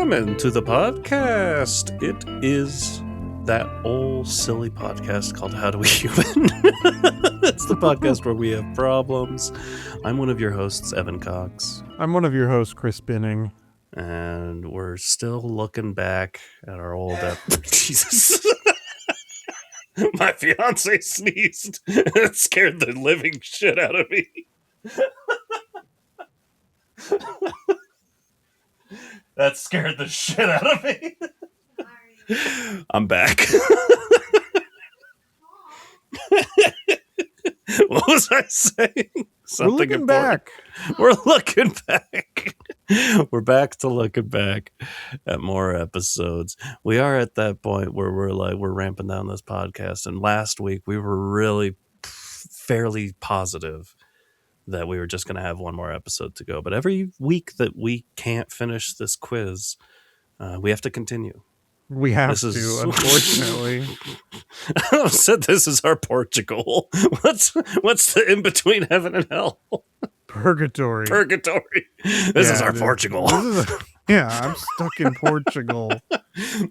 Welcome to the podcast. It is that old silly podcast called How Do We Human? It's the podcast where we have problems. I'm one of your hosts, Evan Cox. I'm one of your hosts, Chris Binning. And we're still looking back at our old Jesus. My fiance sneezed. It scared the living shit out of me. That scared the shit out of me. I'm back. What was I saying? We're looking back. We're looking back. We're back to looking back at more episodes. We are at that point where we're ramping down this podcast. And last week we were really fairly positive that we were just going to have one more episode to go. But every week that we can't finish this quiz, we have to continue. We have to, unfortunately. I said this is our Portugal. What's the in between heaven and hell? Purgatory. This is our Portugal. I'm stuck in Portugal.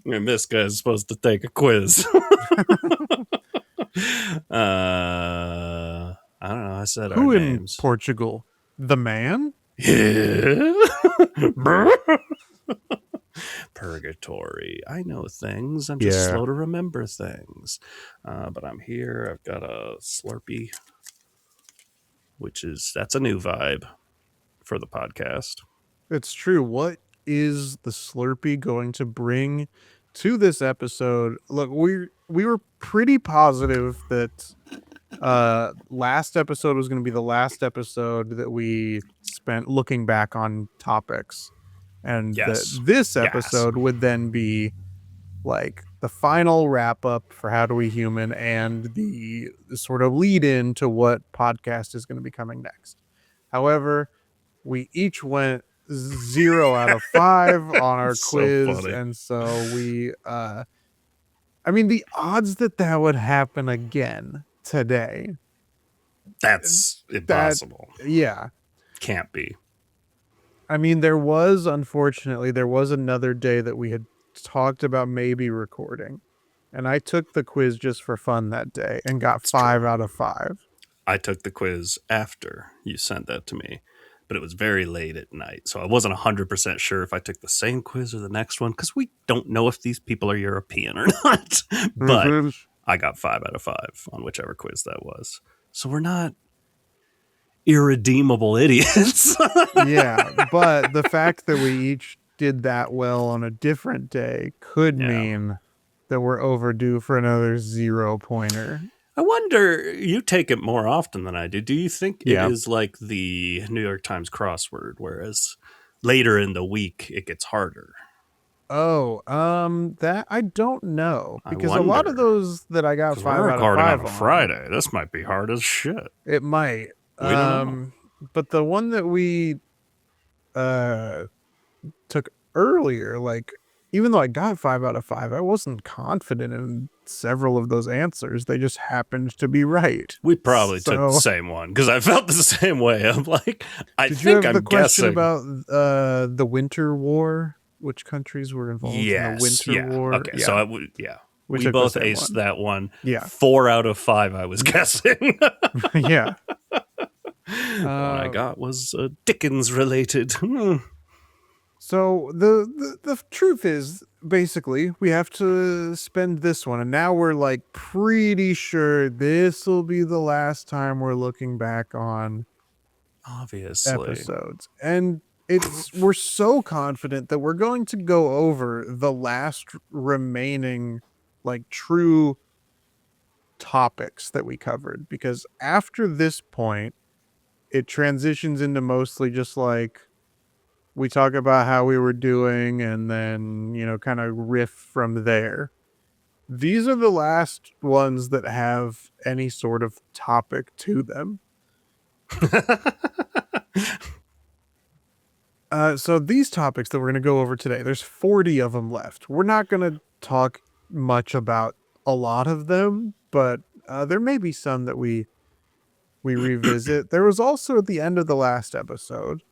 And this guy's supposed to take a quiz. I don't know. I said Who our in names. Portugal? The man? Yeah. Purgatory. I know things. I'm just slow to remember things. But I'm here. I've got a Slurpee, that's a new vibe for the podcast. It's true. What is the Slurpee going to bring to this episode? Look, we were pretty positive that last episode was going to be the last episode that we spent looking back on topics. And this episode would then be like the final wrap up for How Do We Human and the sort of lead in to what podcast is going to be coming next. However, we each went 0 out of 5 on our quiz. So and so we, the odds that would happen again today. That's impossible. Can't be. There was another day that we had talked about maybe recording, and I took the quiz just for fun that day and got 5 out of 5. I took the quiz after you sent that to me, but it was very late at night, so I wasn't 100% sure if I took the same quiz or the next one, because we don't know if these people are European or not. But I got 5 out of 5 on whichever quiz that was. So we're not irredeemable idiots. Yeah, but the fact that we each did that well on a different day could mean that we're overdue for another 0-pointer. I wonder, you take it more often than I do. Do you think it is like the New York Times crossword, whereas later in the week it gets harder? Oh, that I don't know, because a lot of those that I got 5 out of 5 on Friday. This might be hard as shit. It might. We don't know. But the one that we took earlier, like, even though I got 5 out of 5, I wasn't confident in several of those answers. They just happened to be right. We probably took the same one, because I felt the same way. I'm like, Did you have the question about the Winter War? Which countries were involved in the Winter War? Okay, so we both aced that one. Yeah. 4 out of 5, I was guessing. Yeah. What I got was Dickens related. So the truth is, basically, we have to spend this one, and now we're like pretty sure this will be the last time we're looking back on episodes. And we're so confident that we're going to go over the last remaining like true topics that we covered, because after this point it transitions into mostly just like we talk about how we were doing and then, kind of riff from there. These are the last ones that have any sort of topic to them. So these topics that we're going to go over today, there's 40 of them left. We're not going to talk much about a lot of them, but there may be some that we revisit. There was also at the end of the last episode,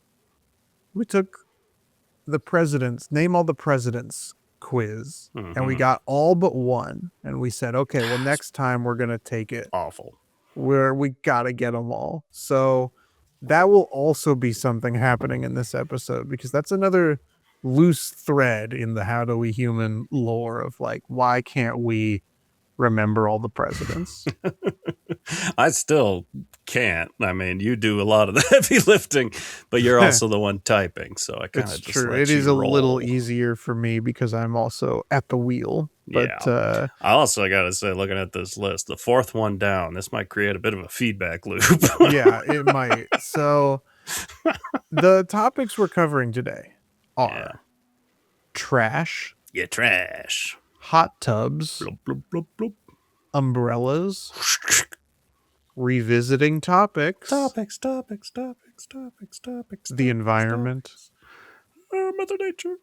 we took the presidents, name all the presidents quiz. And we got all but one. And we said, okay, well, next time we're going to take it Awful. where we got to get them all. So that will also be something happening in this episode because that's another loose thread in the How Do We Human lore of like, why can't we remember all the presidents? I still can't. I mean, you do a lot of the heavy lifting, but you're also the one typing, so I kind It's of just true. let It you is a roll. little easier for me because I'm also at the wheel. But I also got to say, looking at this list, the fourth one down, this might create a bit of a feedback loop. yeah, it might. So the topics we're covering today are trash, trash. hot tubs, Blub, blub, blub, blub. umbrellas, revisiting topics, Topics. the environment, Mother Nature.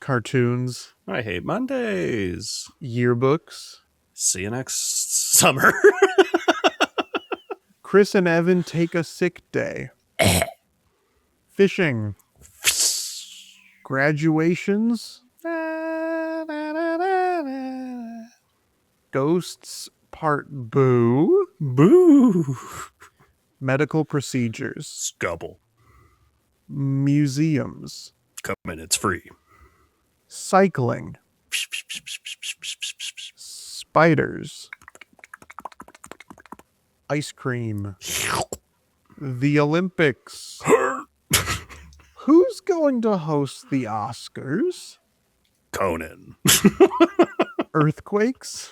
cartoons, I hate Mondays. yearbooks. See you next summer. Chris and Evan take a sick day. Fishing. Graduations. Ghosts Part Boo. Boo. Medical procedures. Scubble. Museums. Come in, it's free. Cycling. Spiders. Ice cream. The Olympics. Who's going to host the Oscars? Conan. Earthquakes.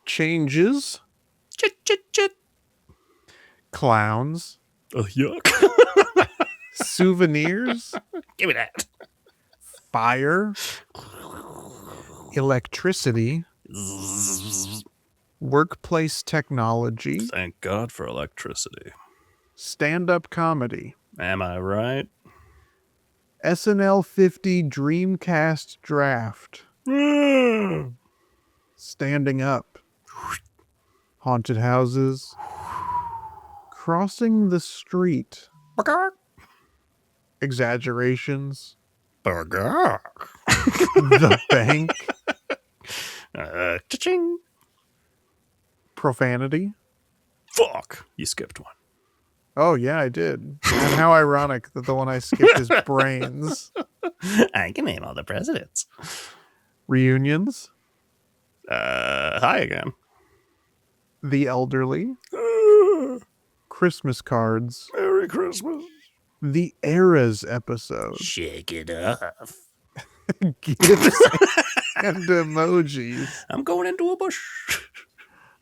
Changes. Chit. Clowns. Oh, yuck. Souvenirs. Give me that. Fire. Electricity. Workplace technology. Thank God for electricity. Stand-up comedy. Am I right? SNL 50 Dreamcast draft. Standing up. Haunted houses. Crossing the street. Exaggerations. Burger. The bank. Cha-ching. Profanity. Fuck. You skipped one. Oh, yeah, I did. And how ironic that the one I skipped is brains. I can name all the presidents. Reunions. Hi again. The elderly. Christmas cards. Merry Christmas. The Eras episode. Shake it off. Gifts and emojis. I'm going into a bush.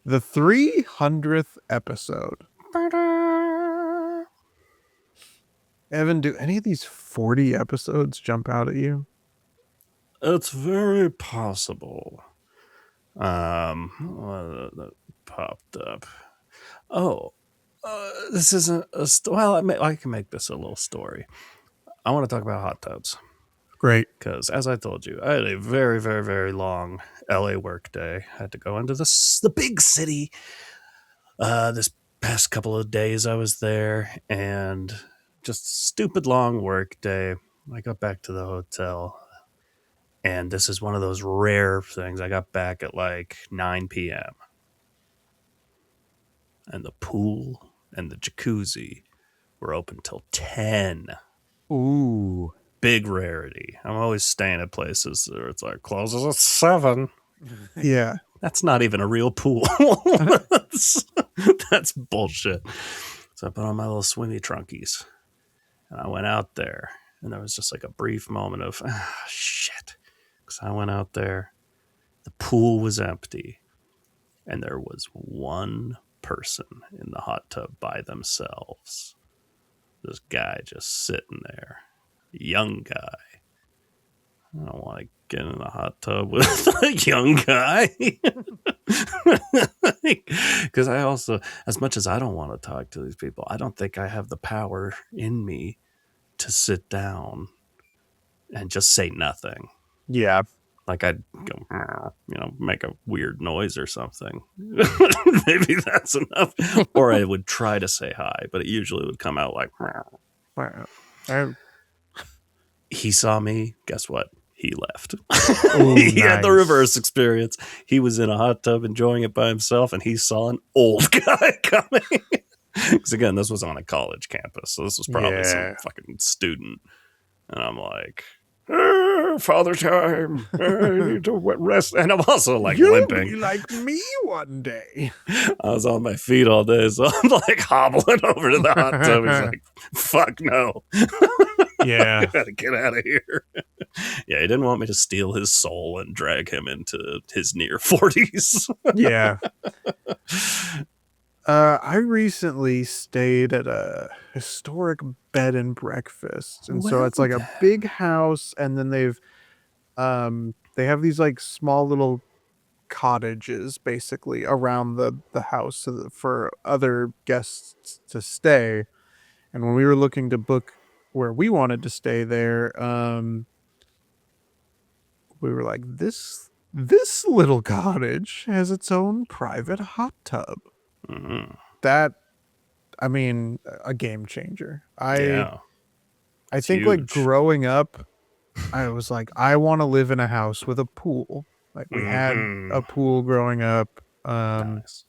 The 300th episode. Evan, do any of these 40 episodes jump out at you? It's very possible. That popped up. Oh, this isn't a well. I can make this a little story. I want to talk about hot tubs. Great. Because as I told you, I had a very, very, very long LA work day. I had to go into the big city. This past couple of days I was there, and just stupid long work day. I got back to the hotel, and this is one of those rare things. I got back at like 9 p.m. and the pool and the jacuzzi were open till 10. Ooh. Big rarity. I'm always staying at places where it's like closes at 7. Yeah. That's not even a real pool. that's bullshit. So I put on my little swimmy trunkies and I went out there, and there was just like a brief moment of shit. Because I went out there, the pool was empty, and there was one person in the hot tub by themselves. This guy just sitting there. Young guy. I don't want to get in the hot tub with a young guy. Because I also, as much as I don't want to talk to these people, I don't think I have the power in me to sit down and just say nothing. Yeah. Like I'd go, make a weird noise or something. Maybe that's enough. Or I would try to say hi, but it usually would come out like. he saw me. Guess what? He left. Oh, He had the nice. reverse experience. He was in a hot tub enjoying it by himself, and he saw an old guy coming. Because again, this was on a college campus, so this was probably some Yeah. fucking student. And I'm like, Father Time, I need to rest. And I'm also like You'll limping. be like me one day. I was on my feet all day, so I'm like hobbling over to the hot tub. He's like, fuck no. Yeah. Gotta get out of here. Yeah, he didn't want me to steal his soul and drag him into his near 40s. Yeah. I recently stayed at a historic bed and breakfast. And so it's like a big house, and then they have these like small little cottages basically around the house for other guests to stay. And when we were looking to book where we wanted to stay there, we were like, this little cottage has its own private hot tub. Mm-hmm. That, I mean, a game changer. Yeah. I think like growing up, I was like, I want to live in a house with a pool. Like we had a pool growing up. Nice.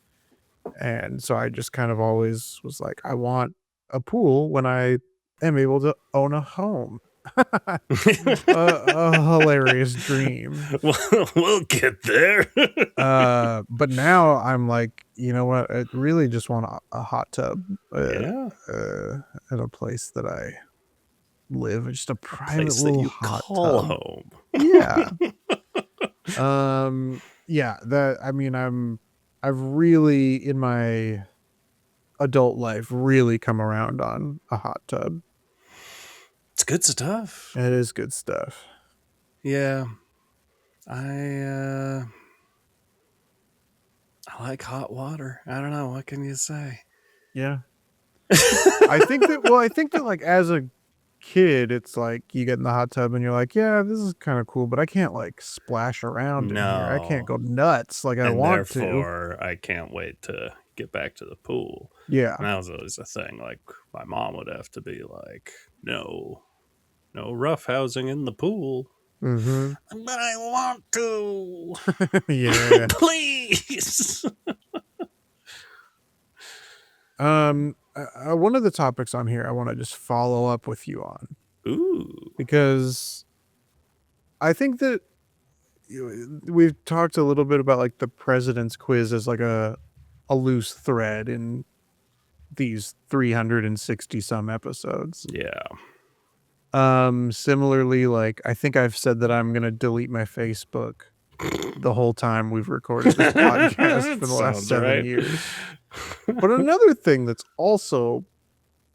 And so I just kind of always was like, I want a pool when I am able to own a home. A hilarious dream. We'll get there. But now I'm like, you know what? I really just want a hot tub at a place that I live. Just a private place little that you hot call tub. home. Yeah. Yeah, I've really in my adult life really come around on a hot tub. It's good stuff. It is good stuff. Yeah. I like hot water. I don't know, what can you say? Yeah. I think that like as a kid, it's like you get in the hot tub and you're like, yeah, this is kind of cool, but I can't like splash around in here. I can't go nuts like I want to. Therefore, I can't wait to get back to the pool. Yeah. And that was always a thing. Like, my mom would have to be like, no roughhousing in the pool. Mm-hmm. But I want to. Yeah. Please. One of the topics on here I want to just follow up with you on. Ooh. Because I think that we've talked a little bit about like the president's quiz as like a loose thread in these 360 some episodes. Yeah. Similarly, like I think I've said that I'm going to delete my Facebook the whole time we've recorded this podcast for the last 7 years. But another thing that's also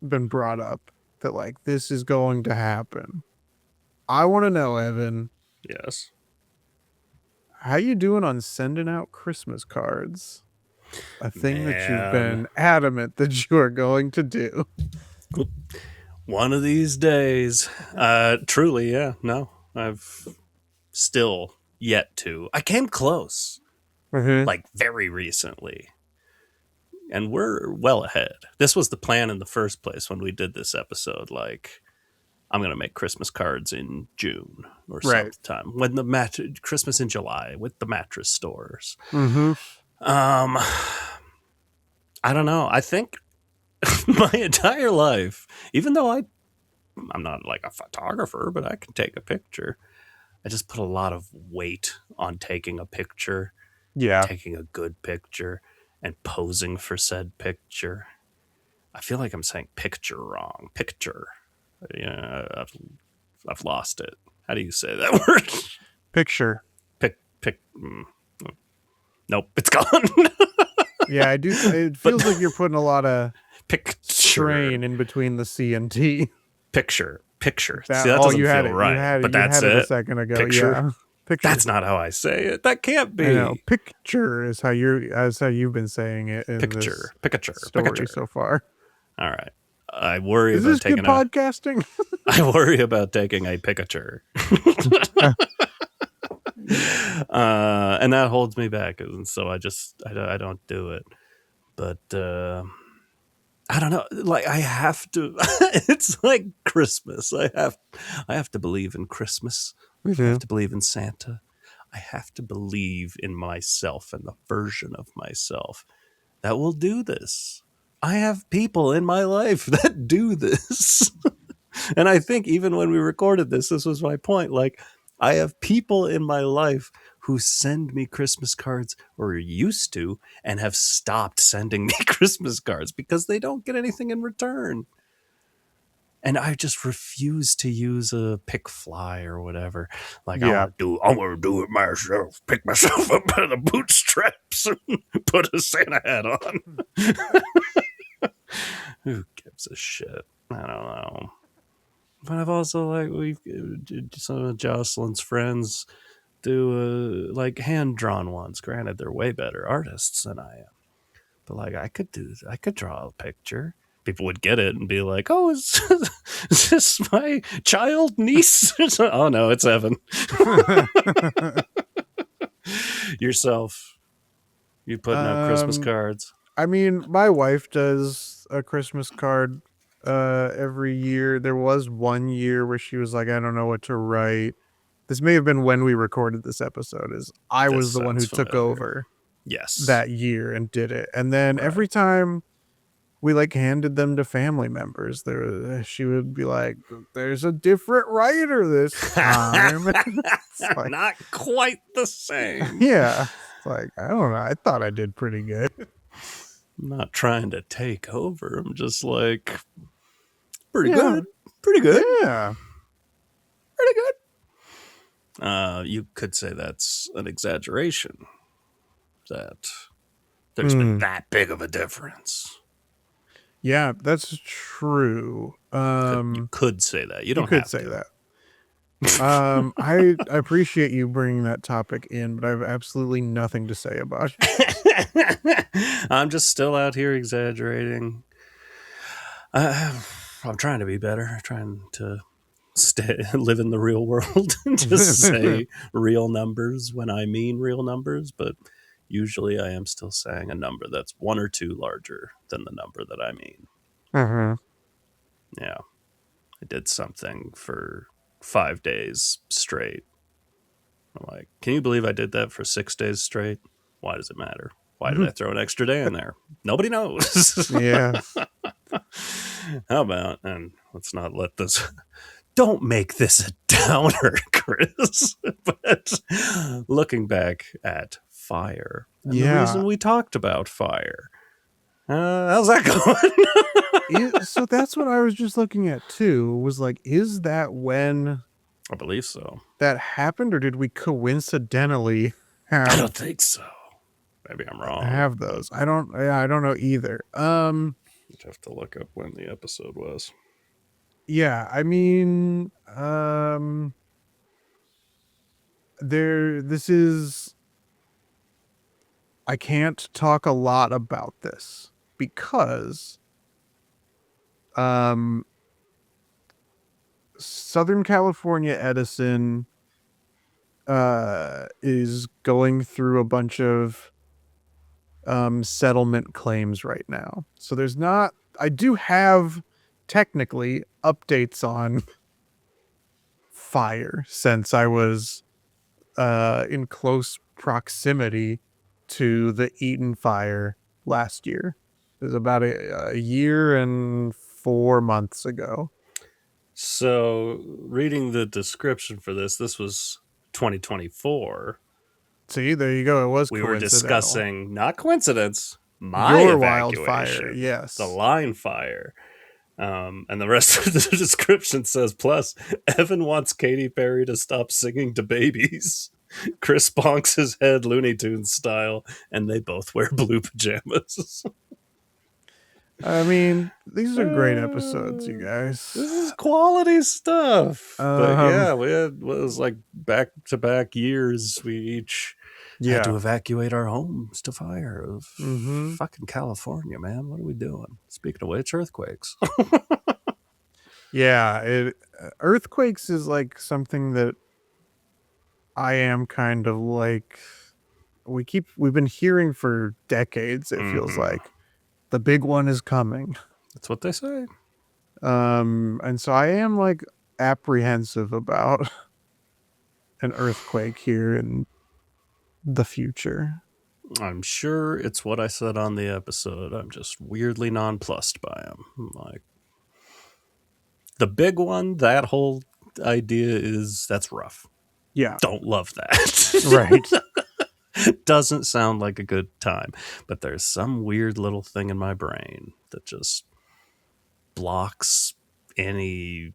been brought up that like this is going to happen. I want to know, Evan. Yes. How you doing on sending out Christmas cards? A thing that you've been adamant that you are going to do. One of these days. Truly, yeah. No, I've still yet to. I came close. Mm-hmm. Like very recently. And we're well ahead. This was the plan in the first place when we did this episode. Like, I'm going to make Christmas cards in June or sometime. When the Christmas in July with the mattress stores. Mm-hmm. I don't know. I think my entire life, even though I'm not like a photographer, but I can take a picture. I just put a lot of weight on taking a picture. Yeah. Taking a good picture and posing for said picture. I feel like I'm saying picture wrong. Picture. Yeah, I've lost it. How do you say that word? Picture. Nope, it's gone. Yeah, I do. It feels like you're putting a lot of picture strain in between the C and T. Picture. That, See, that doesn't feel right. You had but it, that's you had it. a second ago. Picture. Yeah. Picture. That's not how I say it. That can't be. I know. Picture is how you've been saying it in Picture. this story so far. All right. I worry is about this taking good podcasting? I worry about taking a picture. And that holds me back, and so I don't do it. But I don't know. Like I have to. It's like Christmas. I have to believe in Christmas. We I have do. to believe in Santa. I have to believe in myself and the version of myself that will do this. I have people in my life that do this. And I think even when we recorded this was my point. Like, I have people in my life who send me Christmas cards, or used to, and have stopped sending me Christmas cards because they don't get anything in return. And I just refuse to use a pick fly or whatever. Like, Yeah. I want to do it myself. Pick myself up by the bootstraps and put a Santa hat on. Who gives a shit? I don't know. But I've also we've some of Jocelyn's friends do like hand drawn ones. Granted, they're way better artists than I am, but like I could draw a picture. People would get it and be like, "Oh, is this my child niece?" Oh no, it's Evan. Yourself, you putting out Christmas um, cards? I mean, my wife does a Christmas card every year. There was one year where she was like, I don't know what to write. This may have been when we recorded this episode, is I This was the one sounds who took familiar. over Yes, that year and did it. And then right. every time we like handed them to family members, she would be like, there's a different writer this time. It's like, Not quite the same. yeah. It's like, I don't know. I thought I did pretty good. I'm not trying to take over. I'm just like, pretty Yeah. good. Pretty good. Yeah. Pretty good. You could say that's an exaggeration. That there's been Hmm. that big of a difference. Yeah, that's true. You could say that. You You don't could have say to. that. I appreciate you bringing that topic in, but I have absolutely nothing to say about it. I'm just still out here exaggerating. I'm trying to be better. Trying to live in the real world and just say real numbers when I mean real numbers, but usually I am still saying a number that's one or two larger than the number that I mean. Uh-huh. Yeah, I did something for 5 days straight. I'm like, can you believe I did that for 6 days straight? Why does it matter? Why did I throw an extra day in there? Nobody knows. Yeah. How about, and let's not let this, don't make this a downer, Chris. But looking back at fire and the Yeah. reason we talked about fire, how's that going? So that's what I was just looking at too, was like, is that when I believe so. that happened, or did we coincidentally I don't have think so. Maybe I'm wrong. those? I don't know either. You'd have to look up when the episode was. Yeah, I mean, this is, I can't talk a lot about this because Southern California Edison is going through a bunch of settlement claims right now. So there's not, I do have technically updates on fire since I was in close proximity to the Eaton fire last year. It was about a year and 4 months ago. So, reading the description for this was 2024. See, there you go. It was We were coincidental. discussing, not coincidence, my Your wildfire, evacuation, yes. the line fire. And the rest of the description says, plus, Evan wants Katy Perry to stop singing to babies. Chris bonks his head Looney Tunes style, and they both wear blue pajamas. I mean, these are great episodes, you guys. This is quality stuff. But yeah, we had, what was like back to back years. We each had to evacuate our homes to fire. Fucking California, man. What are we doing? Speaking of which, earthquakes. Yeah, earthquakes is like something that I am kind of like, we've been hearing for decades. It feels like the big one is coming. That's what they say. And so I am like apprehensive about an earthquake here in the future. I'm sure it's what I said on the episode. I'm just weirdly nonplussed by them. Like the big one, that whole idea that's rough. Yeah. Don't love that. Right. Doesn't sound like a good time. But there's some weird little thing in my brain that just blocks any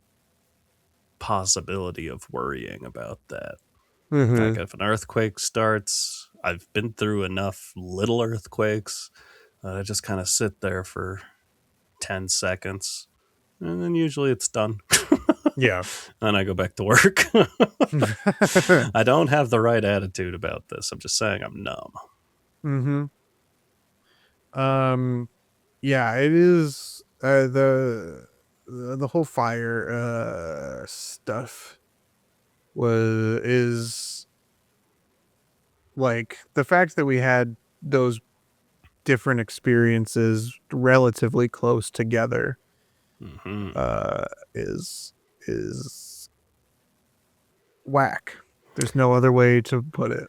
possibility of worrying about that. Like Mm-hmm. if an earthquake starts, I've been through enough little earthquakes that I just kind of sit there for 10 seconds and then usually it's done. Yeah. Then I go back to work. I don't have the right attitude about this. I'm just saying I'm numb. Mm-hmm. Um, yeah, it is the whole fire stuff is like the fact that we had those different experiences relatively close together Mm-hmm. uh is whack. There's no other way to put it.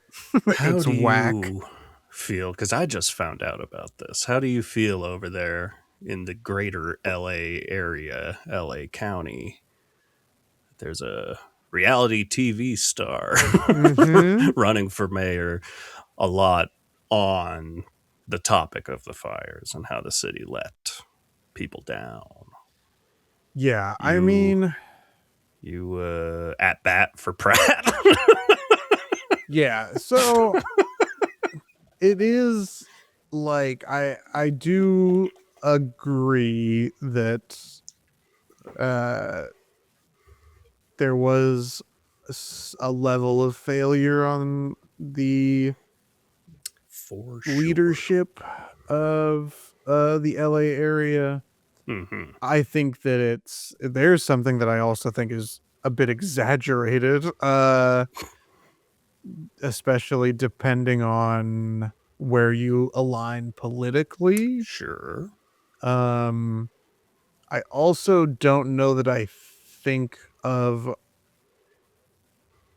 How It's do whack. you feel? Because I just found out about this. How do you feel over there in the greater LA area, LA County? There's a reality TV star Mm-hmm. running for mayor a lot on the topic of the fires and how the city let people down. Yeah, I You mean, at bat for Pratt. yeah, so it is like I do agree that uh there was a level of failure on the For sure. leadership of the LA area. Mm-hmm. I think that there's something that I also think is a bit exaggerated, especially depending on where you align politically. Sure. Um, I also don't know that I think of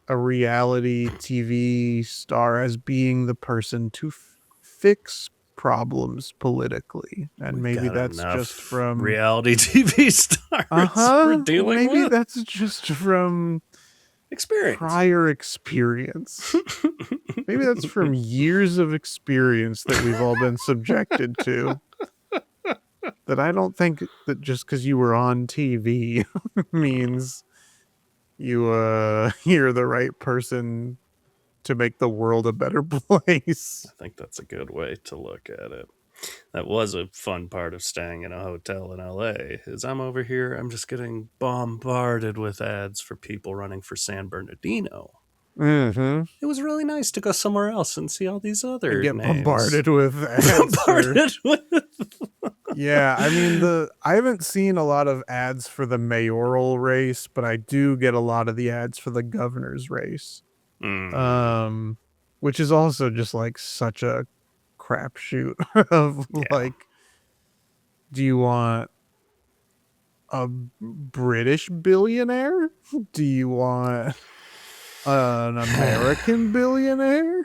a reality TV star as being the person to fix problems politically. And We've maybe got that's just enough from, reality TV stars we're dealing maybe with. that's just from Experience. prior experience. Maybe that's from years of experience that we've all been subjected to. That I don't think that just because you were on TV means you're the right person to make the world a better place. I think that's a good way to look at it. That was a fun part of staying in a hotel in LA. Is I'm over here, I'm just getting bombarded with ads for people running for San Bernardino. Mm-hmm. It was really nice to go somewhere else and see all these And other get names. bombarded with ads for. Bombarded with. Yeah, I mean I haven't seen a lot of ads for the mayoral race, but I do get a lot of the ads for the governor's race. Mm, Um which is also just like such a crapshoot of yeah. like, do you want a British billionaire? Do you want an American billionaire?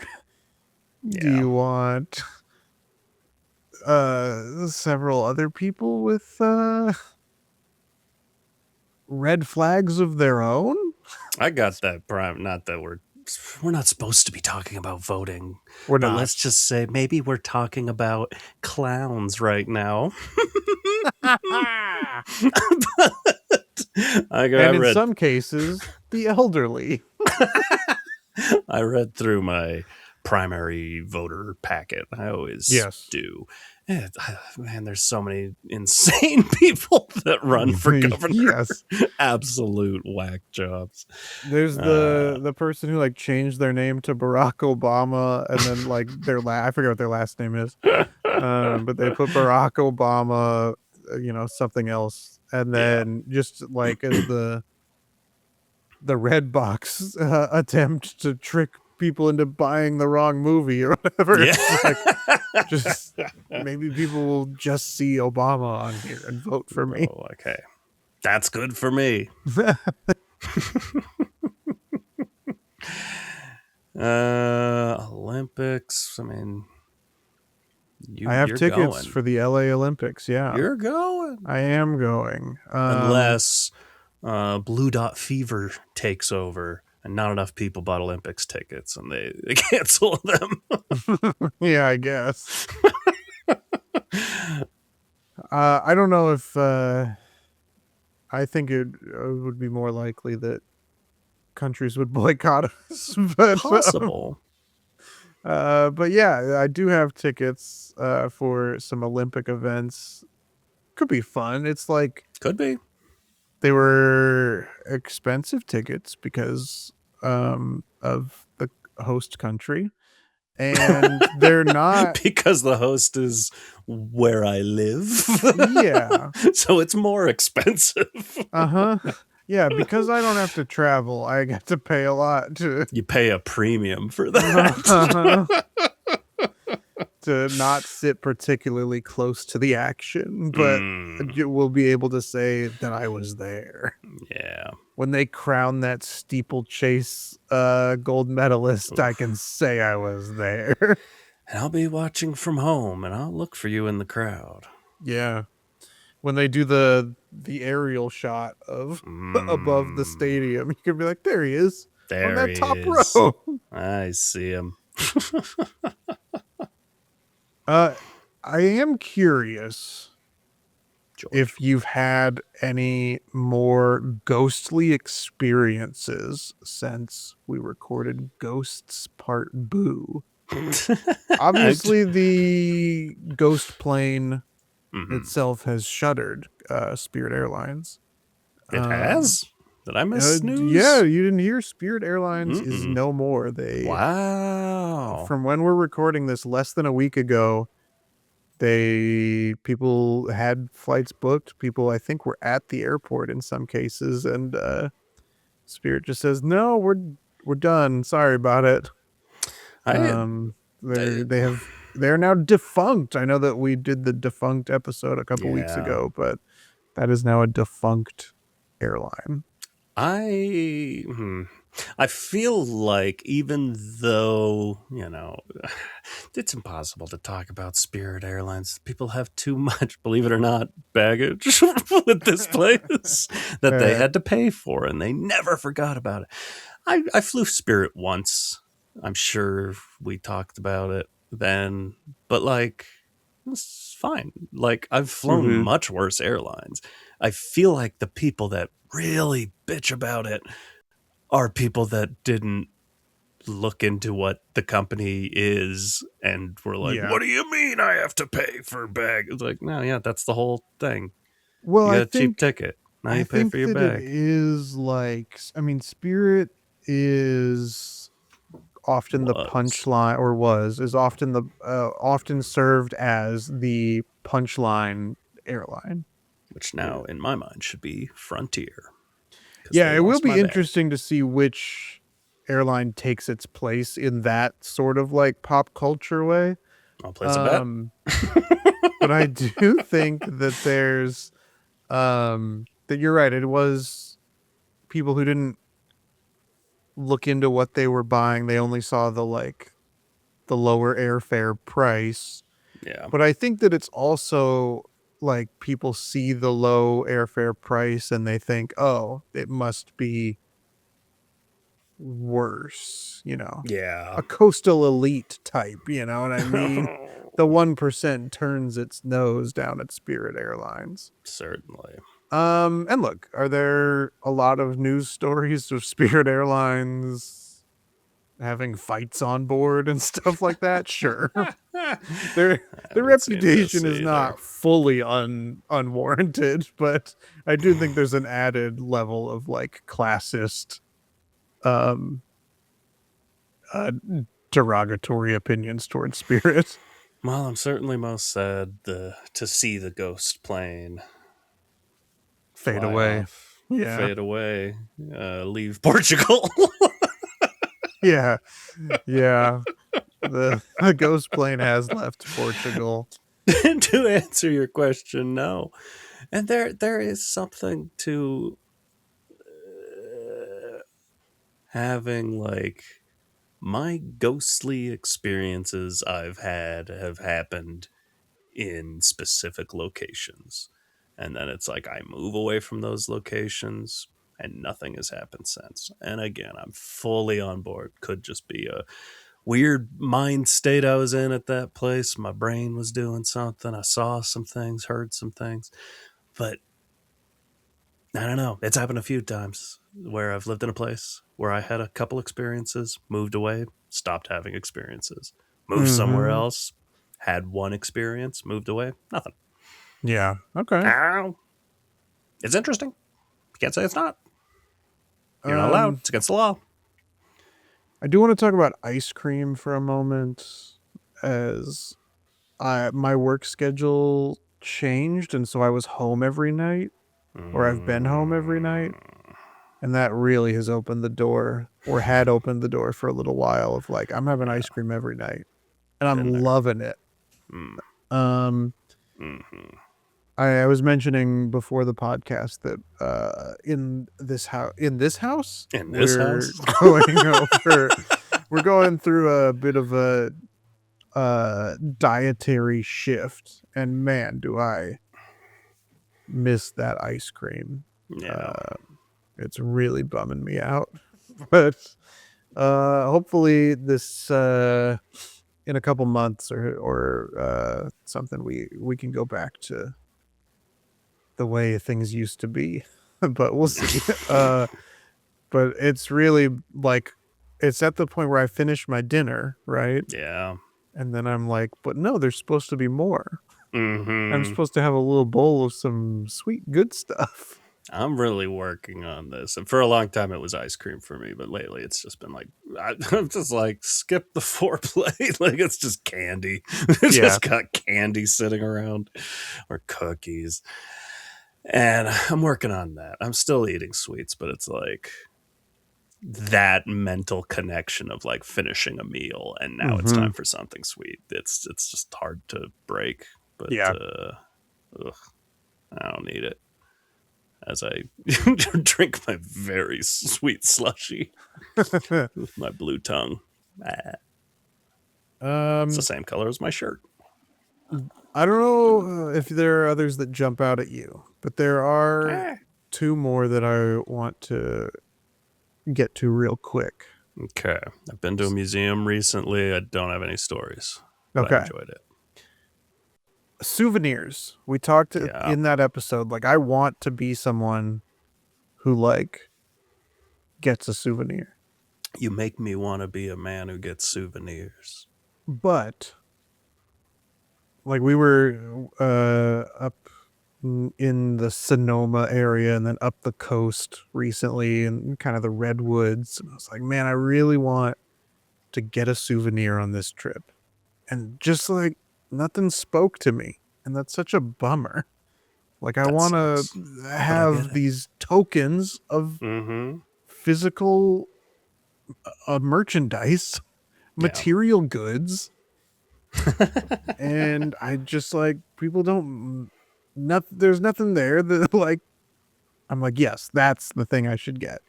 Do Yeah. you want several other people with red flags of their own? I got that prime. Not that we're not supposed to be talking about voting, We're but not. let's just say maybe we're talking about clowns right now. I And in read some cases, the elderly. I read through my primary voter packet. I always Yes. do. Man, there's so many insane people that run for governor. Yes. Absolute whack jobs. There's Uh, the person who like changed their name to Barack Obama and then like I forget what their last name is. But they put Barack Obama, something else, and yeah. then just like as the red box attempt to trick people into buying the wrong movie or whatever. Yeah. It's like, just maybe people will just see Obama on here and vote for me. Oh, okay. That's good for me. Olympics. I mean, I have you're tickets going. for the LA Olympics. Yeah, You're going. I am going. Unless Blue Dot Fever takes over and not enough people bought Olympics tickets and they cancel them. Yeah, I guess. I don't know if I think it would be more likely that countries would boycott us, Possible. but yeah, I do have tickets for some Olympic events. Could be fun. It's like Could be. they were expensive tickets because of the host country, and they're not. Because the host is where I live. Yeah. So it's more expensive. Uh-huh. Yeah, because I don't have to travel, I get to pay a lot to You pay a premium for that. to not sit particularly close to the action, but Mm, you will be able to say that I was there. yeah. When they crown that steeplechase gold medalist, I can say I was there. And I'll be watching from home and I'll look for you in the crowd. Yeah. When they do the aerial shot of above the stadium, you can be like, there he is. There on that he top is. row. I see him. I am curious George. if you've had any more ghostly experiences since we recorded Ghosts Part Boo. Obviously, the ghost plane itself has shuttered, Spirit Airlines. It has? Did I miss news? Yeah, you didn't hear? Spirit Airlines is no more. Wow. From when we're recording this, less than a week ago, people had flights booked. People, I think, were at the airport in some cases, and Spirit just says, "No, we're done. Sorry about it." They're now defunct. I know that we did the defunct episode a couple weeks ago, but that is now a defunct airline. I feel like even though, it's impossible to talk about Spirit Airlines. People have too much, believe it or not, baggage with this place that they had to pay for, and they never forgot about it. I flew Spirit once. I'm sure we talked about it then, but it's fine. I've flown much worse airlines. I feel like the people that really bitch about it are people that didn't look into what the company is and were like, what do you mean I have to pay for bag? It's like, no, yeah, that's the whole thing. Well, you got I a cheap ticket. Now you pay for your bag. It is Spirit is often the punchline, or is often often served as the punchline airline, which now in my mind should be Frontier. Yeah, it will be interesting to see which airline takes its place in that sort of pop culture way. I'll place a bet. But I do think that there's that you're right. It was people who didn't look into what they were buying. They only saw the lower airfare price. Yeah. But I think that it's also people see the low airfare price and they think, oh, it must be worse, Yeah. a coastal elite type, you know what I mean? The 1% turns its nose down at Spirit Airlines. Certainly. And look, are there a lot of news stories of Spirit Airlines having fights on board and stuff like that? Sure. Their reputation is not fully unwarranted, but I do think there's an added level of classist derogatory opinions towards Spirit. Well, I'm certainly most sad to see the ghost plane fade away. Fade away. Leave Portugal. Yeah. Yeah. The ghost plane has left Portugal. To answer your question, no. And there is something to having like my ghostly experiences I've had have happened in specific locations. And then it's like I move away from those locations and nothing has happened since. And again, I'm fully on board. Could just be a weird mind state I was in at that place. My brain was doing something. I saw some things, heard some things. But I don't know. It's happened a few times where I've lived in a place where I had a couple experiences, moved away, stopped having experiences, moved somewhere Mm-hmm. else, had one experience, moved away, nothing. Yeah. Okay. Ow. It's interesting. You can't say it's not. You're not allowed. Um, It's against the law. I do want to talk about ice cream for a moment, as my work schedule changed, and so I was home every night, or I've been home every night, Mm, and that really has opened the door, or had opened the door for a little while of like I'm having ice yeah, cream every night, and I'm been there. loving it. Mm, Um, mm-hmm. I was mentioning before the podcast that in this house In this we're house? going over we're going through a bit of a dietary shift, and man, do I miss that ice cream. Yeah. Uh, it's really bumming me out. But hopefully this in a couple months or something we can go back to the way things used to be. But we'll see. But it's really like it's at the point where I finish my dinner, right? Yeah. And then I'm like, but no, there's supposed to be more. I'm Mm-hmm. supposed to have a little bowl of some sweet good stuff. I'm really working on this. And for a long time, it was ice cream for me. But lately, it's just been like, I'm just like, skip the foreplay. Like, it's just candy. It's Yeah. just got candy sitting around or cookies. And I'm working on that. I'm still eating sweets, but it's like that mental connection of like finishing a meal and now it's Mm-hmm. time for something sweet. It's just hard to break. But Yeah. ugh, I don't need it as I drink my very sweet slushy with my blue tongue. Ah, it's the um, same color as my shirt. I don't know if there are others that jump out at you, but there are Ah. two more that I want to get to real quick. Okay. I've been to a museum recently. I don't have any stories, but I Okay. enjoyed it. Souvenirs. We talked Yeah. in that episode. Like, I want to be someone who, like, gets a souvenir. You make me want to be a man who gets souvenirs. But, like, we were up in the Sonoma area and then up the coast recently and kind of the redwoods. And I was like, man, I really want to get a souvenir on this trip. And just like nothing spoke to me. And that's such a bummer. Like, I That want to sucks. But I get have it. these tokens of Mm-hmm. physical merchandise, Yeah. material goods. And I just like people don't there's nothing there that like I'm like, yes, that's the thing I should get.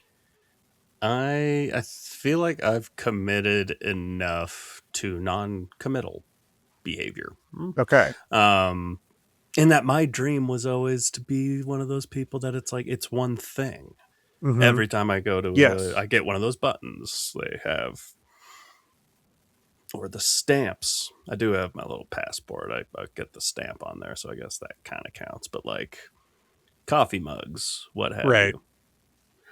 I feel like I've committed enough to non-committal behavior. Okay. Um, in that my dream was always to be one of those people that it's like it's one thing. Mm-hmm. Every time I go to Yes. I get one of those buttons they have, or the stamps. I do have my little passport. I get the stamp on there, so I guess that kind of counts. But like coffee mugs, what have Right. you.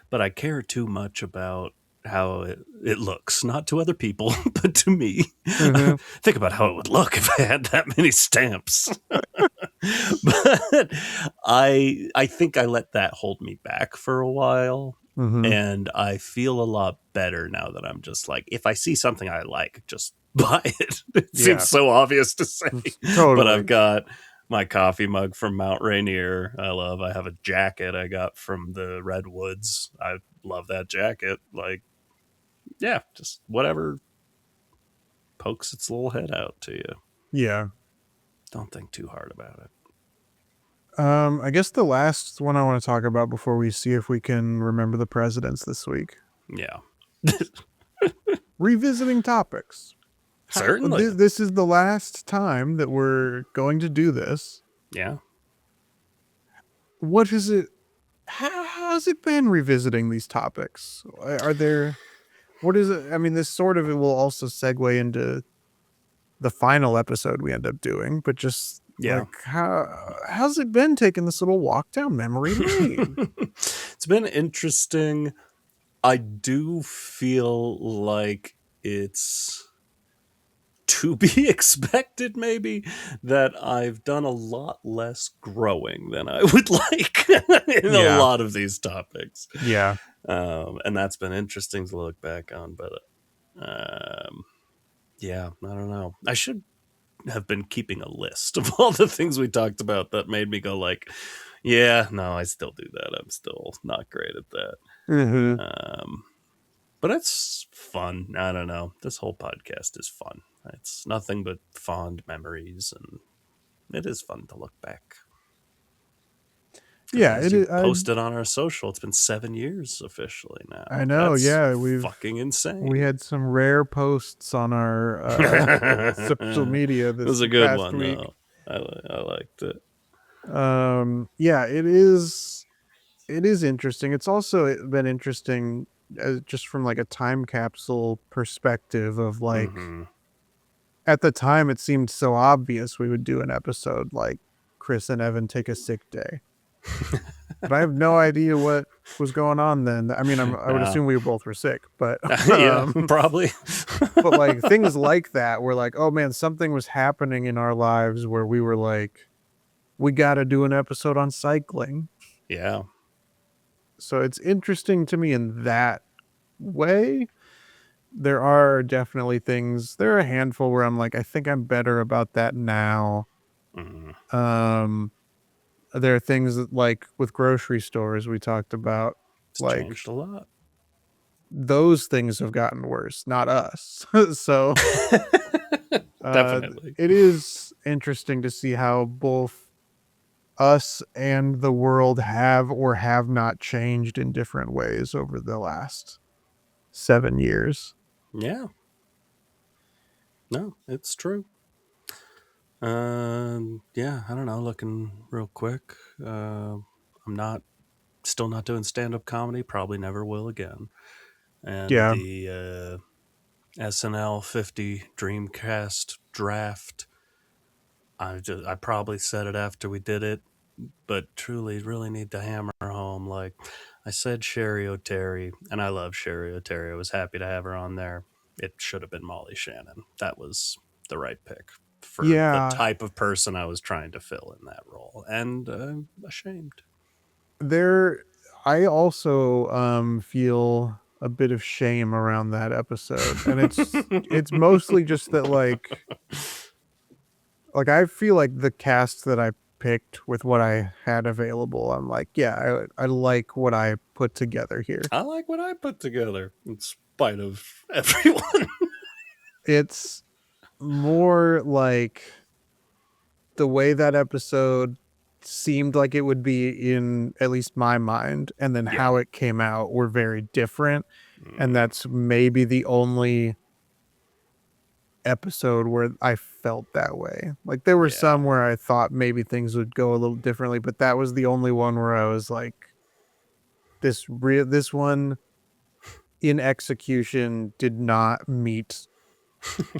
But I care too much about how it looks, not to other people, but to me. Mm-hmm. Think about how it would look if I had that many stamps. But I think I let that hold me back for a while. Mm-hmm. And I feel a lot better now that I'm just like, if I see something I like, just buy it. It seems Yeah. so obvious to say, but I've Totally. got my coffee mug from Mount Rainier. I have a jacket I got from the Redwoods. I love that jacket. Like, Yeah, just whatever pokes its little head out to you. Yeah. Don't think too hard about it. I guess the last one I want to talk about before we see if we can remember the presidents this week. Yeah. Revisiting topics. Certainly. This is the last time that we're going to do this. Yeah. What is it? How's it been revisiting these topics? Are there, what is it? I mean, this sort of, it will also segue into the final episode we end up doing, but just Yeah. like, how's it been taking this little walk down memory lane? It's been interesting. I do feel like it's to be expected, maybe, that I've done a lot less growing than I would like in a Yeah. lot of these topics. Yeah. And that's been interesting to look back on. But yeah, I don't know. I should have been keeping a list of all the things we talked about that made me go like, yeah, no, I still do that. I'm still not great at that. Mm-hmm. But it's fun. I don't know. This whole podcast is fun. It's nothing but fond memories, and it is fun to look back. Yeah, As it you is. posted on our social, it's been 7 years officially I now. know. That's Yeah, fucking we insane. had some rare posts on our social media It was this a good past one, week. though. I liked it. Yeah, it is. It is interesting. It's also been interesting, just from like a time capsule perspective of like, Mm-hmm. at the time it seemed so obvious we would do an episode like Chris and Evan take a sick day, but I have no idea what was going on then. I mean, I would assume we both were sick, but Yeah, probably. but like things like that were like, oh man, something was happening in our lives where we were like, we got to do an episode on cycling. Yeah. So it's interesting to me in that way. There are definitely things, there are a handful where I'm like, I think I'm better about that now. Mm-hmm. There are things that, like with grocery stores we talked about, It's like changed a lot. those things have gotten worse, not us. So Definitely. it is interesting to see how both us and the world have or have not changed in different ways over the last 7 years. Yeah. No, it's true. Yeah, I don't know. Looking real quick, still not doing stand up comedy. Probably never will again. And Yeah. the SNL 50 Dreamcast draft. I probably said it after we did it, but truly, really need to hammer home. Like I said, Sherry O'Terry, and I love Sherry O'Terry. I was happy to have her on there. It should have been Molly Shannon. That was the right pick for the Yeah. type of person I was trying to fill in that role, and I'm ashamed. There, I also feel a bit of shame around that episode, and it's mostly just that like I feel like the cast that I picked with what I had available, I'm like, yeah, I like what I put together here. I like what I put together, in spite of everyone. It's more like the way that episode seemed like it would be in at least my mind, and then Yeah. how it came out were very different. And Mm, that's maybe the only episode where I felt that way. Like there were yeah. some where I thought maybe things would go a little differently, but that was the only one where I was like, this one in execution did not meet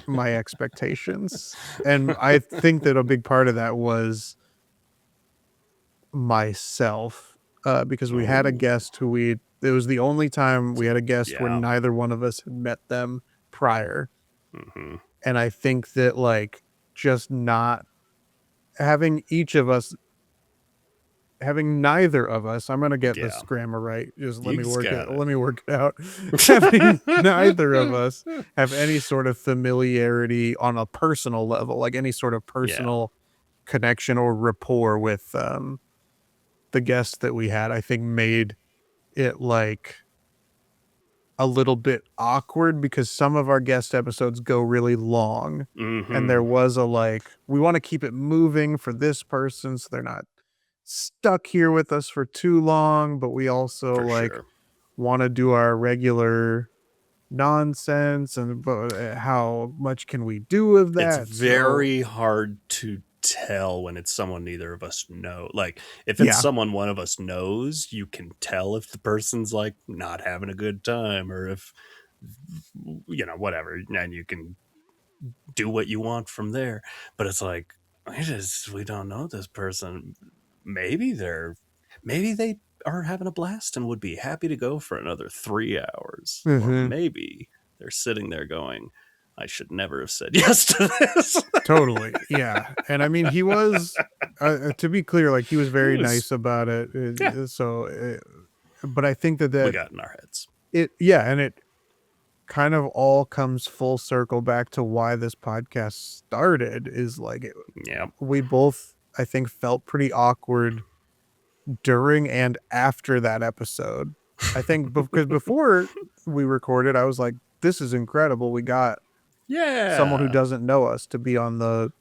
my expectations. And I think that a big part of that was myself, because we had a Oh, guest who it was the only time we had a guest where yeah. neither one of us had met them prior. Mm-hmm. And I think that like just not having each of us, having neither of us, I'm going to get Yeah. this grammar right. Just You just got let me work it out. Having neither of us have any sort of familiarity on a personal level, like any sort of Yeah. personal connection or rapport with the guests that we had, I think made it like a little bit awkward because some of our guest episodes go really long. And there was a we want to keep it moving for this person so they're not stuck here with us for too long, but we also For sure. want to do our regular nonsense and how much can we do with that? It's very hard to tell when it's someone neither of us know. Like, if it's Yeah. someone one of us knows, you can tell if the person's like not having a good time, or if, you know, whatever, and you can do what you want from there. But it's like, we don't know this person. Maybe they are having a blast and would be happy to go for another 3 hours, or maybe they're sitting there going, I should never have said yes to this. Totally. Yeah. And I mean, he was, to be clear, like he was very nice about it. Yeah. So, but I think that We got in our heads. And it kind of all comes full circle back to why this podcast started is we both, I think, felt pretty awkward during and after that episode. I think because before we recorded, I was like, this is incredible. We got someone who doesn't know us to be on the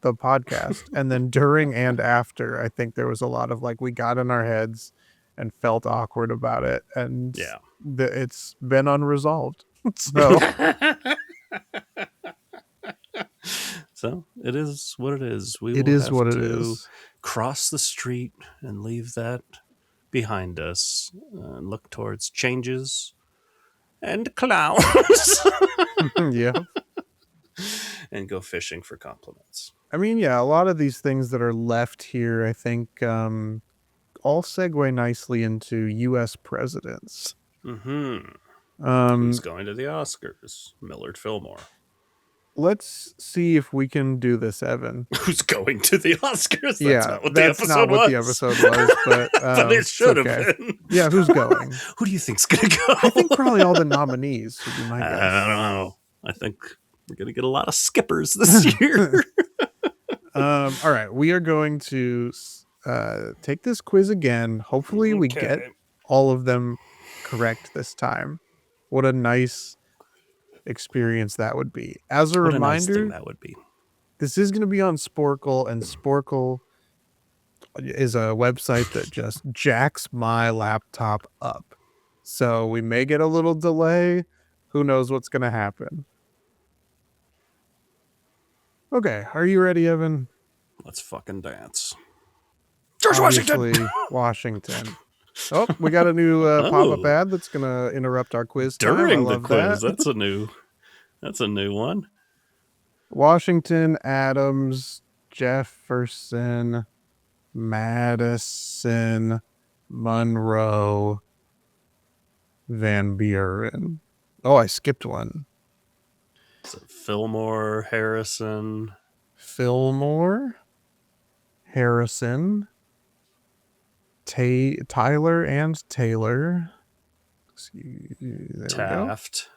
podcast. And then during and after, I think there was a lot of we got in our heads and felt awkward about it. And it's been unresolved. So so it is what it is. It is what it is. Cross the street and leave that behind us and look towards changes and clowns. Yeah. And go fishing for compliments. I mean, yeah, a lot of these things that are left here, I think, all segue nicely into U.S. presidents. Who's going to the Oscars? Millard Fillmore. Let's see if we can do this, Evan. Who's going to the Oscars? That's not what the episode was, but, but it should have been. Yeah, who's going? Who do you think's going to go? I think probably all the nominees would be my guess. I don't know. I think we're going to get a lot of skippers this year. All right, we are going to take this quiz again. Hopefully we get all of them correct this time. What a nice experience that would be. As a reminder, nice thing that would be. This is going to be on Sporkle, and Sporkle is a website that just jacks my laptop up. So we may get a little delay. Who knows what's going to happen? Okay, are you ready, Evan? Let's fucking dance. George Washington. Oh, we got a new pop-up ad that's going to interrupt our quiz time. During the quiz. That's a new one. Washington, Adams, Jefferson, Madison, Monroe, Van Buren. Oh, I skipped one. So Fillmore, Harrison, Tyler and Taylor. Taft.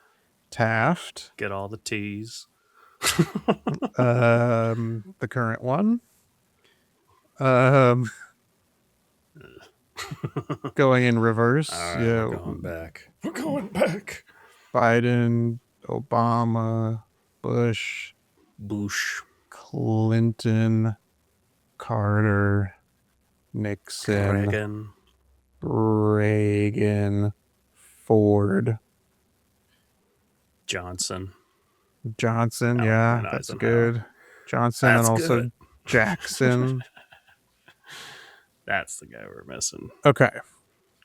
Get all the T's. The current one. Going in reverse. All right, yeah. We're going back. Biden, Obama, Bush, Clinton, Carter, Nixon, Reagan, Ford, Johnson. Yeah, that's good. Johnson and also good. Jackson. That's the guy we're missing. Okay.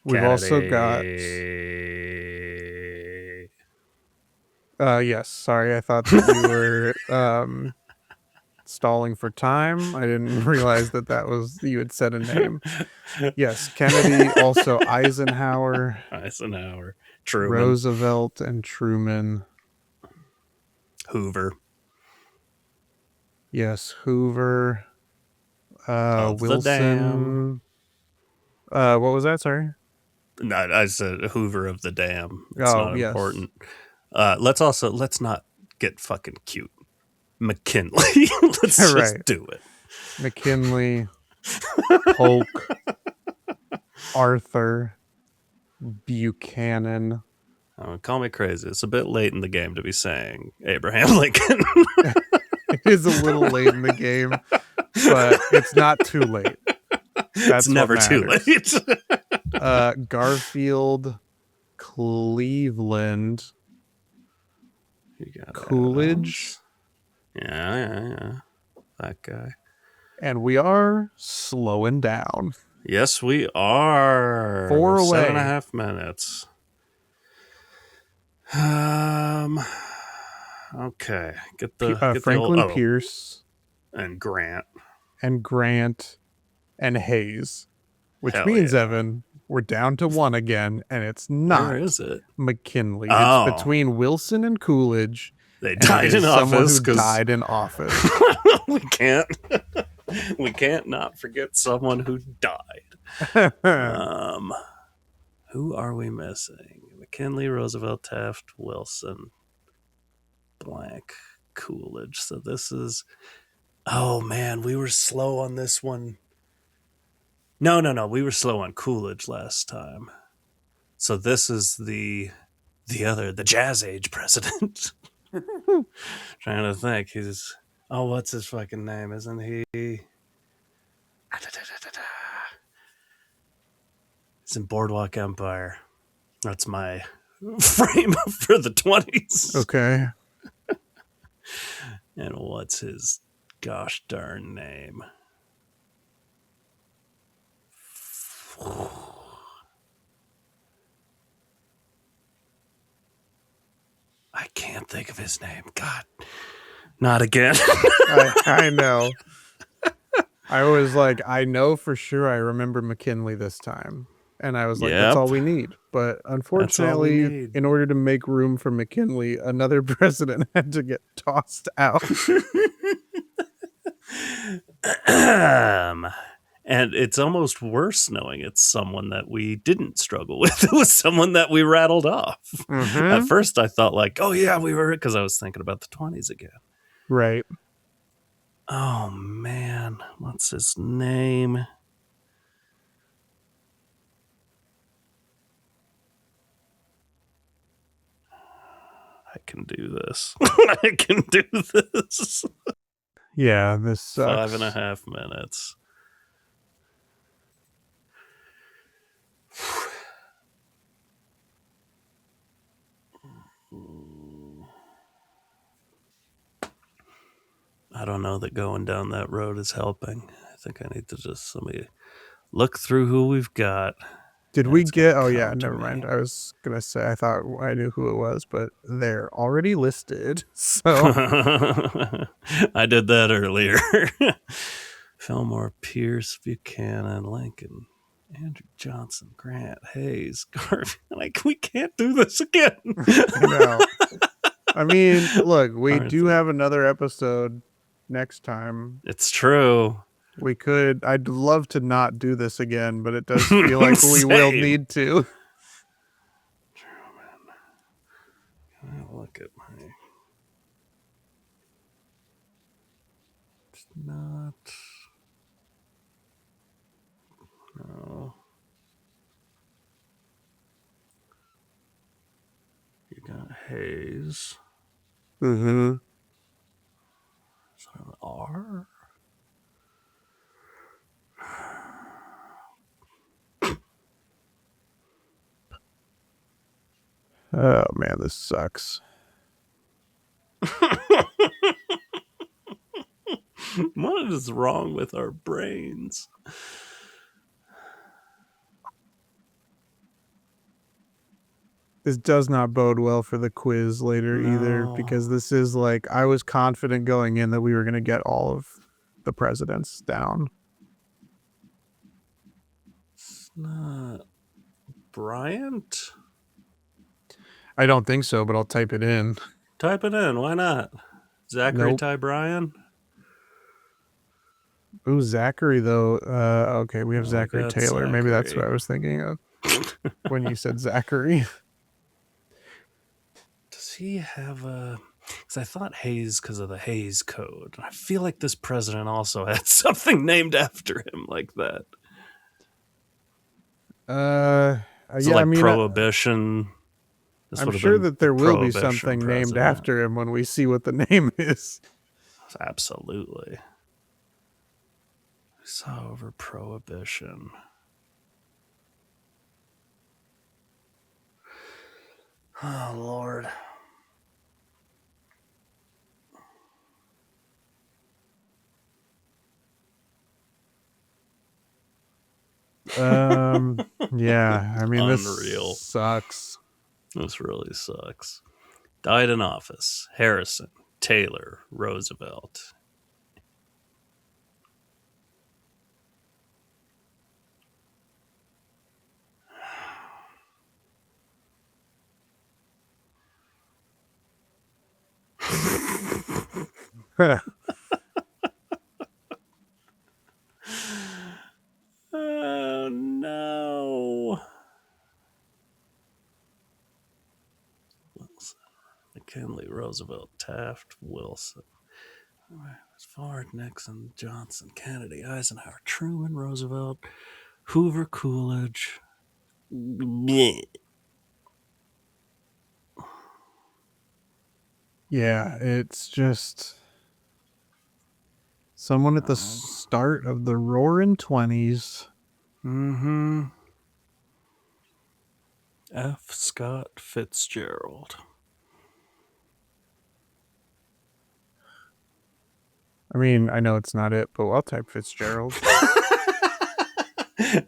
We've also got... yes, sorry, I thought that you were stalling for time. I didn't realize that was... You had said a name. Yes, Kennedy, also Eisenhower, Truman. Roosevelt and Truman. Yes, Hoover. Wilson. What was that? Sorry. No, I said Hoover of the Dam. It's not important. Let's not get fucking cute. McKinley. Let's just do it. McKinley, Polk, Arthur, Buchanan, Call me crazy. It's a bit late in the game to be saying Abraham Lincoln. It is a little late in the game, but it's not too late. It's never too late. Garfield Cleveland You got Coolidge. Yeah. That guy. And we are slowing down. Yes, we are. 4 away. 7.5 minutes. Okay. Get the Franklin old, Pierce and Grant and Hayes, which Hell means yeah. Evan, we're down to 1 again, and it's not. Where is it? McKinley. Oh. It's between Wilson and Coolidge. They died in someone office. Who died in office. We can't not forget someone who died. Who are we missing? McKinley, Roosevelt, Taft, Wilson, blank, Coolidge. So this is... Oh, man, we were slow on this one. No. We were slow on Coolidge last time. So this is the Jazz Age president. Trying to think. He's... Oh, what's his fucking name? Isn't he... He's in Boardwalk Empire. That's my frame for the 20s. Okay. And what's his gosh darn name? I can't think of his name. God. Not again. I know. I was like, I know for sure I remember McKinley this time. And I was like, That's all we need. But unfortunately, in order to make room for McKinley, another president had to get tossed out. And it's almost worse knowing it's someone that we didn't struggle with. It was someone that we rattled off. Mm-hmm. At first I thought like, oh yeah, we were, because I was thinking about the 20s again. Right. Oh man, what's his name? I can do this. I can do this. Yeah, this sucks. 5.5 minutes. I don't know that going down that road is helping. I think I need to just somebody look through who we've got. Did we get... Oh, yeah, never mind. I was going to say, I thought I knew who it was, but they're already listed. So I did that earlier. Fillmore, Pierce, Buchanan, Lincoln, Andrew Johnson, Grant, Hayes, Garfield. Like, we can't do this again. No. I mean, look, we do have another episode next time. It's true. We could. I'd love to not do this again, but it does feel like we will need to. True, man. Can I look at my... It's not... No. You got Hayes. Mm-hmm. Is that an R? Oh, man, this sucks. What is wrong with our brains? This does not bode well for the quiz later either, because this is like, I was confident going in that we were going to get all of the presidents down. It's not Bryant? I don't think so, but I'll type it in. Type it in. Why not? Zachary Ty Bryan? Ooh, Zachary, though. Okay, we have Zachary Taylor. Zachary. Maybe that's what I was thinking of when you said Zachary. Does he have a... Because I thought Hayes because of the Hayes Code. I feel like this president also had something named after him like that. So like Prohibition... I'm sure that the there will be Prohibition something named president. after him when we see what the name is. Absolutely. We saw over Prohibition. Oh, Lord. Yeah, I mean, this Unreal. sucks. This really sucks. Died in office. Harrison, Taylor, Roosevelt. Oh, no. Wilson, McKinley, Roosevelt, Taft, Wilson. Ford, Nixon, Johnson, Kennedy, Eisenhower, Truman, Roosevelt, Hoover, Coolidge. Blech. Yeah, it's just someone at the start of the roaring 20s. Mm-hmm. F. Scott Fitzgerald. I mean, I know it's not it, but I'll type Fitzgerald.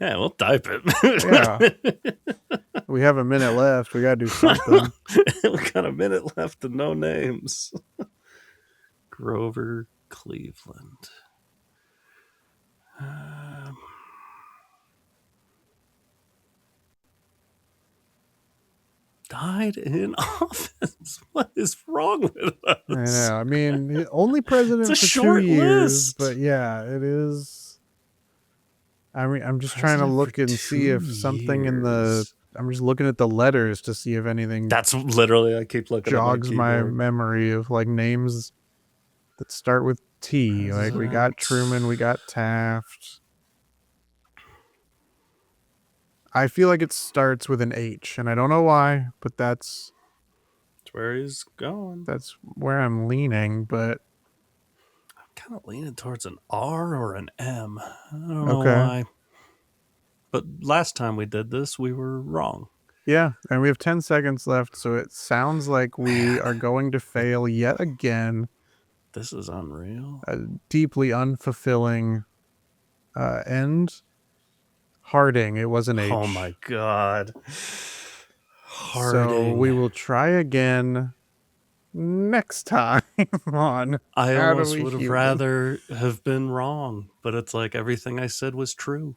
Yeah, we'll type it. Yeah. We have a minute left. We got to do something. We got a minute left and no names. Grover Cleveland. Died in office. What is wrong with us? I know. I mean, only president It's a for 2 short years, list. but yeah, it is. I mean, I'm just President trying to look for and see if 2 something in the. years. I'm just looking at the letters to see if anything That's literally, I keep looking at my jogs my keyboard. memory of like names that start with T. Like we got Truman, we got Taft. I feel like it starts with an H, and I don't know why, but that's where he's going. where I'm leaning. But I'm kind of leaning towards an R or an M. I don't know okay, why. But last time we did this, we were wrong. yeah, and we have 10 seconds left, so it sounds like we Man, are going to fail yet again. this is unreal. A deeply unfulfilling end. Harding, it was an H. Oh my God. So we Harding. will try again next time on I How Do almost We would have Human. rather have been wrong, but it's like everything I said was true.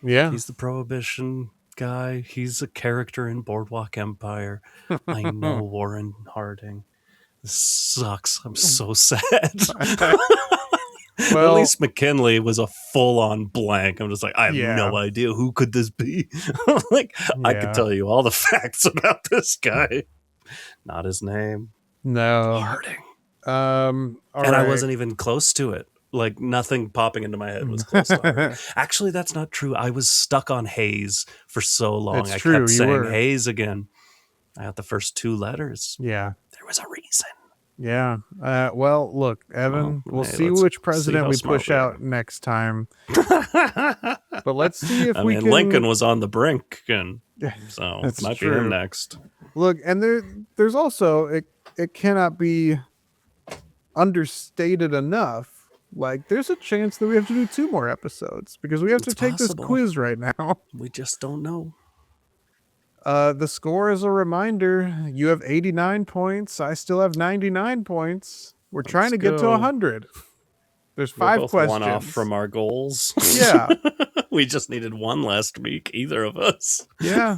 Yeah. He's the Prohibition guy. He's a character in Boardwalk Empire. I know Warren Harding. This sucks. I'm so sad. At Well, least McKinley was a full-on blank. I'm just like, I have yeah. no idea who could this be. Like, I could Yeah. tell you all the facts about this guy. Not his name. No. Harding. All And I right. wasn't even close to it. Like, nothing popping into my head was close to Harding. Actually, that's not true. I was stuck on Hayes for so long. It's I true. kept You saying were. Hayes again. I got the first 2 letters. Yeah. There was a reason. Yeah. Well, look, Evan, we'll hey, see let's which see president how we smart push we out are. next time. But let's see if I we mean, can. Lincoln was on the brink, and so That's might true. be him next. Look, and there's also it cannot be understated enough. Like, there's a chance that we have to do 2 more episodes because we have to take possible. this quiz right now. We just don't know. The score is a reminder. You have 89 points. I still have 99 points. We're trying to get to 100. There's We're 5 both questions. one off from our goals. Yeah. We just needed 1 last week, either of us. Yeah.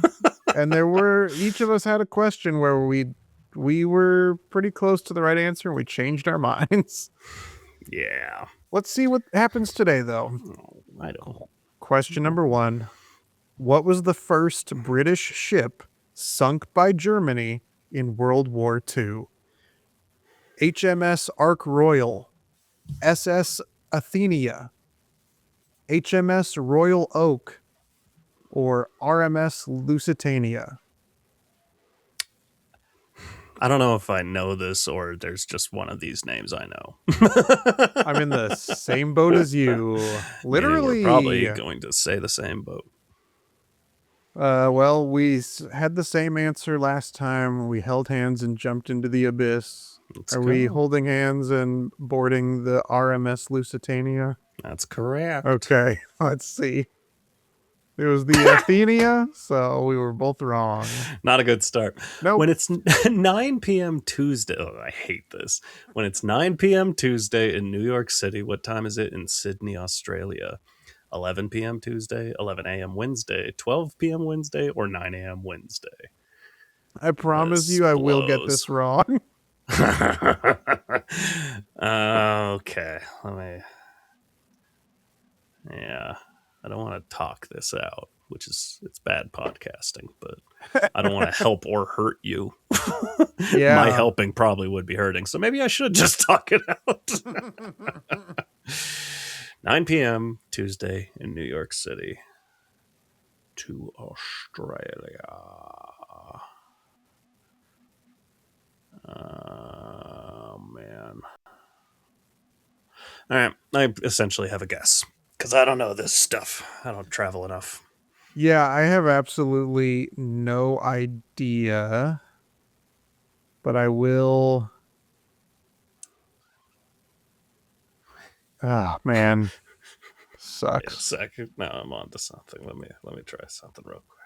And each of us had a question where we were pretty close to the right answer and we changed our minds. Yeah. Let's see what happens today, though. Oh, I don't. Question number 1. What was the first British ship sunk by Germany in World War II? HMS Ark Royal, SS Athenia, HMS Royal Oak, or RMS Lusitania? I don't know if I know this or there's just one of these names I know. I'm in the same boat as you. Meaning we're Literally. probably going to say the same boat. Well, we had the same answer last time. We held hands and jumped into the abyss. Let's Are we go. holding hands and boarding the RMS Lusitania? That's correct. Okay, let's see. It was the Athenia, so we were both wrong. Not a good start. Nope. When it's 9 p.m. Tuesday, oh, I hate this. When it's 9 p.m. Tuesday in New York City, what time is it in Sydney, Australia? 11 p.m. Tuesday, 11 a.m. Wednesday, 12 p.m. Wednesday, or 9 a.m. Wednesday? I promise This you I will get blows. this wrong. Okay, let me. Yeah, I don't want to talk this out, which is it's bad podcasting, but I don't want to help or hurt you. My Yeah. helping probably would be hurting, so maybe I should just talk it out. 9 p.m. Tuesday in New York City to Australia. Man. All right, I essentially have a guess because I don't know this stuff. I don't travel enough. Yeah, I have absolutely no idea, but I will. Ah, man. Wait a Sucks. second. No, I'm on to something. Let me try something real quick.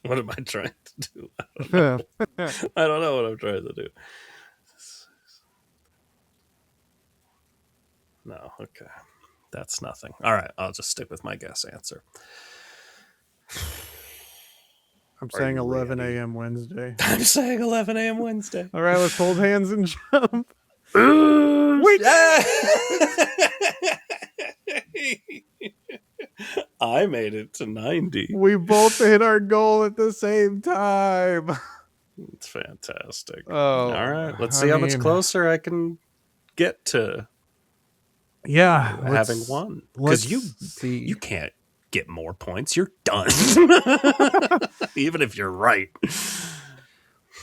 What am I trying to do? I don't know. I don't know what I'm trying to do. No, okay. That's nothing. All right, I'll just stick with my guess answer. I'm Are saying you 11 ready? a.m. Wednesday. I'm saying 11 a.m. Wednesday. All right, let's hold hands and jump. Wait. I made it to 90. We both hit our goal at the same time. It's fantastic. Oh, All right, let's I see how much mean, closer I can get to yeah, having won. let's Because see. you can't get more points. You're done. Even if you're right.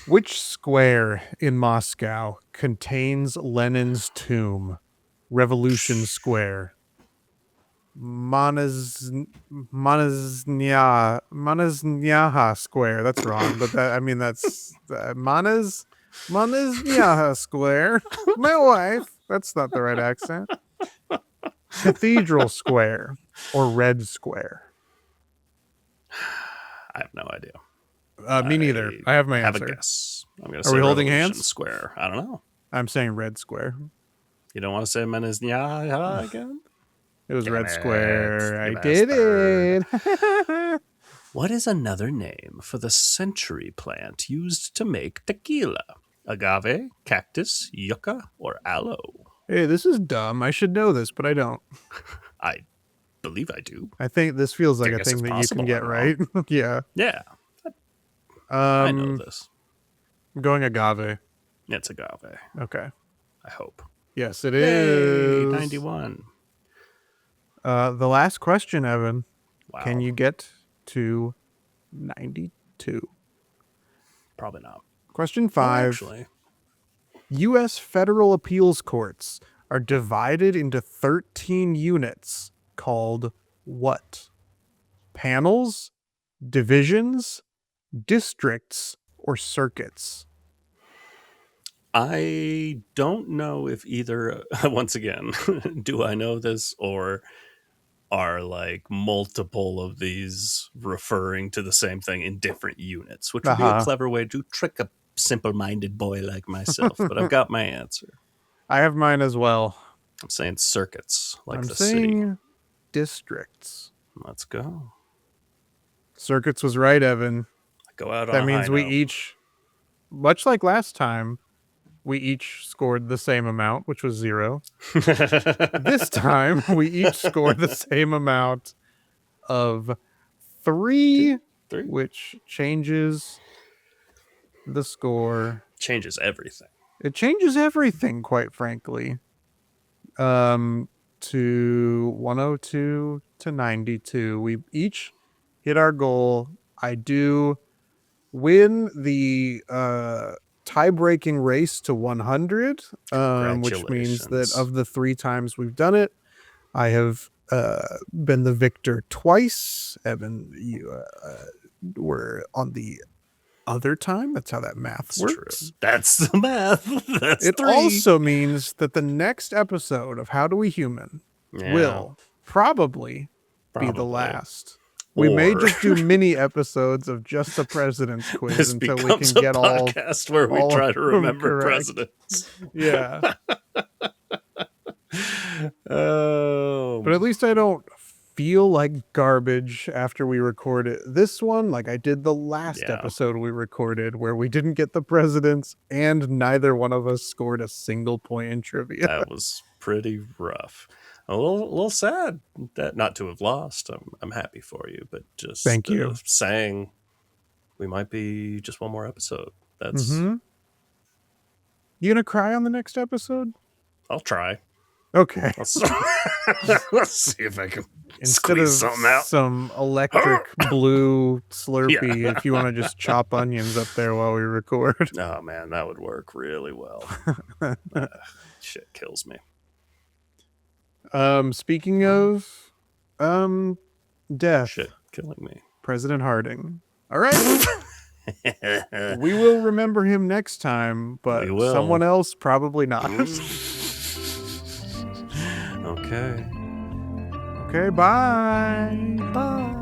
Which square in Moscow contains Lenin's tomb? Revolution Square. Manasnyaha Square. That's wrong, but that's Manasnyaha Square. My wife. That's not the right accent. Cathedral Square or Red Square. I have no idea. Me neither. I have my have a answer. guess. I'm going to Are say we holding Revolution hands? Square. I don't know. I'm saying Red Square. You don't want to say Meniznya again? It was Damn Red it, Square. I you did bastard. it. What is another name for the century plant used to make tequila? Agave, cactus, yucca, or aloe? Hey, this is dumb. I should know this, but I don't. I believe I do. I think this feels like I a guess thing it's that you can possible get I'm wrong. right. Yeah. Yeah, I know Um, this. I'm going agave. It's agave, Okay. I hope. Yes, it Yay, is. 91. The last question, Evan. Wow. Can you get to 92? Probably not. Question Well, 5. actually, U.S. federal appeals courts are divided into 13 units called what? Panels, divisions, districts, or circuits? I don't know if either, once again, do I know this or are like multiple of these referring to the same thing in different units, which would be a Uh-huh. clever way to trick a simple minded boy like myself. But I've got my answer. I have mine as well. I'm saying circuits, like I'm the city. saying districts. Let's go. Circuits was right, Evan. Go out on That a high means we note. each, much like last time, we each scored the same amount, which was 0. This time, we each scored the same amount of 3, 3 which changes the score. changes everything. It changes everything, quite frankly. To 102 to 92. We each hit our goal I do win the tie-breaking race to 100, which means that of the 3 times we've done it, I have been the victor twice. Evan, you were on the other time. That's how that math works. True. That's the math. That's it 3. Also means that the next episode of How Do We Human will probably be the last. We may just do mini episodes of just the president's quiz this until we becomes can a get podcast where we try to remember correct. presidents. Yeah. Oh. But at least I don't feel like garbage after we record it. This one, like I did the last episode we recorded where we didn't get the presidents and neither one of us scored a single point in trivia. That was pretty rough. A little sad that not to have lost. I'm happy for you, but just thank you. Saying we might be just one more episode. That's You gonna cry on the next episode? I'll try. Okay. Let's see if I can instead of something out. Some electric blue Slurpee, if you want to just chop onions up there while we record. Oh man, that would work really well. Shit kills me. Speaking of death, shit killing me. President Harding. All right. We will remember him next time, but someone else probably not. Okay. Okay, bye. Bye.